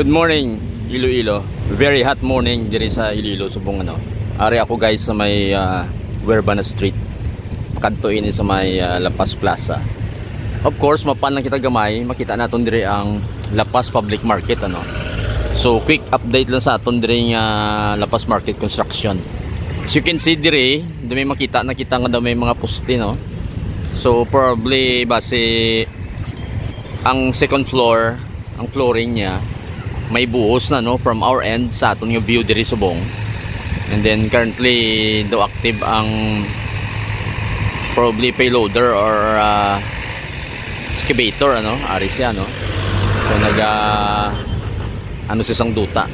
Good morning, Iloilo. Very hot morning diri sa Iloilo, subong ano. Ari ako guys sa may Huervana Street. Kadto ini sa may La Paz Plaza. Of course, mapan lang kita gamay, makita naton diri ang La Paz Public Market ano. So quick update lang sa aton diri nga La Paz Market construction. As you can see diri, may makita na kita nga daw may mga poste no. So probably base ang second floor, ang flooring niya may buhos na no from our end sa aton yung view diri subong. And then currently do active ang probably payloader or excavator ano, ari siya no. So ano sisang duta.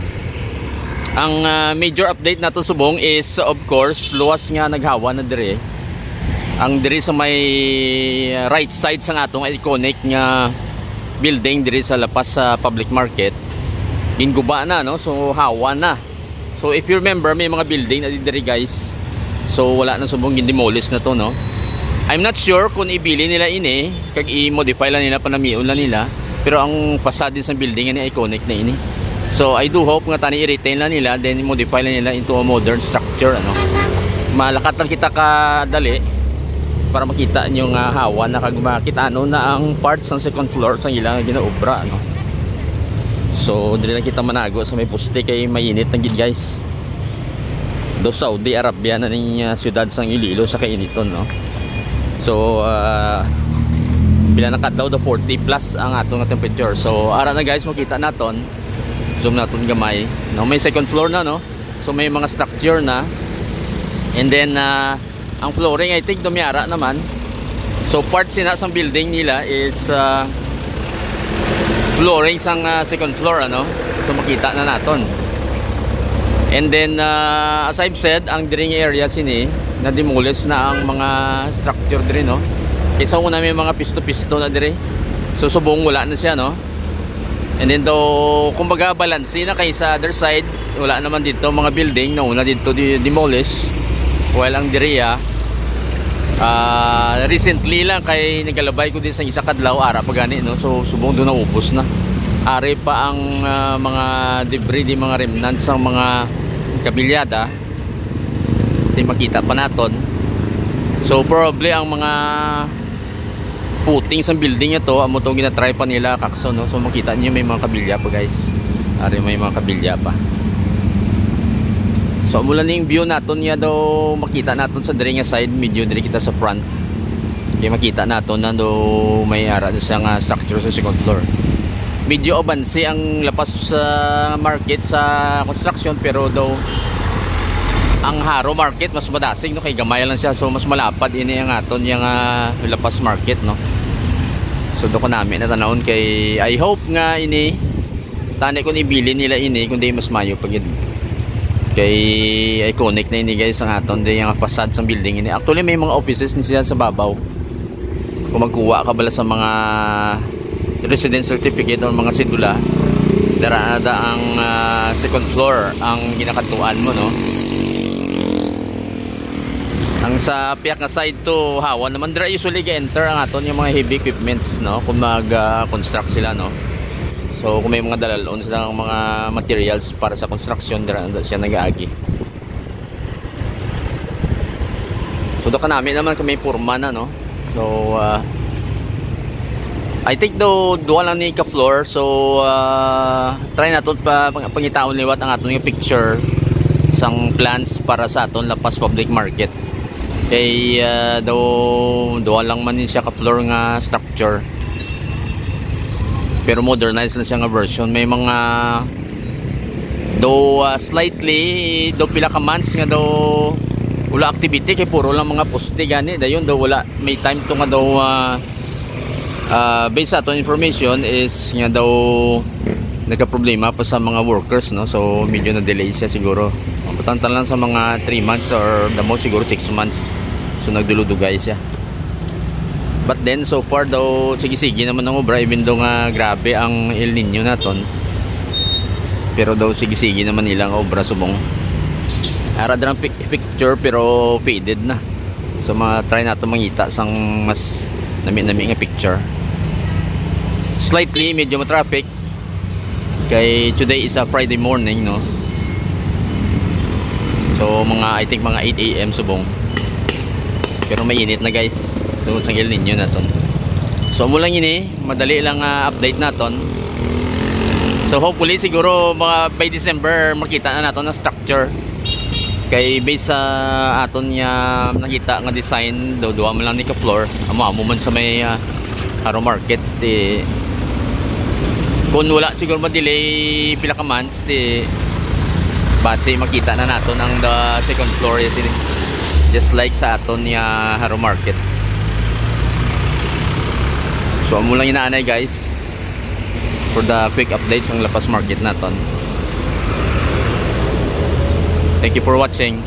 Ang major update naton subong is of course luwas nga naghawa na diri. Ang diri sa may right side sa atong iconic nga building diri sa La Paz Public Market ginguba na no, so hawa na. So if you remember may mga building na diri guys, so wala na subong gindemolish na to no. I'm not sure kung ibili nila ini kag i-modify lang nila panamion lang nila, pero ang facade sa building ni iconic na ini. So I do hope nga tani i-retain lang nila, then i-modify lang nila into a modern structure ano. Malakat lang kita kadali para makita nyo nga hawa na kag makita ano na ang parts ng second floor sa ilang ginaobra ano. So dili lang kita manago sa may poste kay mainit na gid guys. Do Saudi Arabia na ning siyudad sang Iloilo sa kainiton no. So pila na kadlaw do 40 plus ang atong temperature. So ara na guys makita naton. Zoom naton gamay. No, may second floor na no. So may mga structure na. And then ang flooring I think dumiyara naman. So parts na sa building nila is flooring sang second floor ano. So makita na naton. And then as I've said, ang dring area sini na demolish na ang mga structure diri no. Kaysa una may mga pisto-pisto na diri. So subong wala na siya no. And then though kumbaga balance na kaysa other side, wala naman dito mga building na una dito demolish. While ang diriya recently lang kay nagalabay ko din sa isa kadlaw ara pa gani no. So subong do na ubos na. Ari pa ang mga debris di mga remnants ng mga kabilyada. Di makita pa naton. So probably ang mga puting sa building ito amo to gina-try pa nila kakso no. So makita niyo may mga kabilya pa guys. Ari may mga kabilya pa. So mula ning view naton niya daw makita naton sa diri nga side, medyo diri kita sa front. Kaya makita naton na daw may ara sa nga structure sa second floor. Medyo obansi ang La Paz market sa construction, pero daw ang Haro market mas madasig no, kay gamay lang siya. So mas malapad ini ang aton yang La Paz market no. So do ko namin na tanawon kay I hope nga ini tani ko ibili nila ini kundi mas mayo pag kay iconic na ini guys ang aton din yung facade sa building ini. Actually may mga offices ni sila sa babaw. Kung magkuha ka bala sa mga residence certificate o mga sidula, darada ang second floor ang ginakatuan mo no. Ang sa piyak na side to hawa naman dira usually ga-enter ang aton yung mga heavy equipments no kung mag-construct sila no. So kung may mga dalalon sila ng mga materials para sa construction, dira siya nag-aagi. So do kanami naman kami purma na no. So I think do dual lang ni ka floor. So try naton pa pangitaon liwat ang aton yung picture sang plans para sa aton La Paz Public Market. Kay dual lang man ni siya ka floor nga structure. Pero modernized na siya nga version. May mga slightly pila ka months nga wala activity kay puro lang mga poste gani dayon wala may time to nga based sa aton information is nga nagka-problema pa sa mga workers no. So medyo na delay siya siguro. Mabutantan lang sa mga 3 months or the most siguro 6 months. So nagduludugay siya. But then so far daw sige-sige naman ang obra, even though nga grabe ang El Nino naton. Pero daw sige-sige naman nilang obra subong. Ara drang picture pero faded na. So try nato mangita sang mas nami nga picture. Slightly medyo ma-traffic Kay today is a Friday morning, no. So I think mga 8 AM subong. Pero mainit na guys. Tungkol sa El Nino na to. So mo lang ini, madali lang update naton. So hopefully siguro mga by December makita na naton ang structure. Kay based sa aton niya nakita nga design daw duwa man lang ni ka floor. Amo man sa may Haro Market kung wala siguro ma-delay pila ka months base makita na naton ang the second floor just like sa aton niya Haro Market. So amo lang inaanay guys for the quick updates ang Lapas Market naton. Thank you for watching.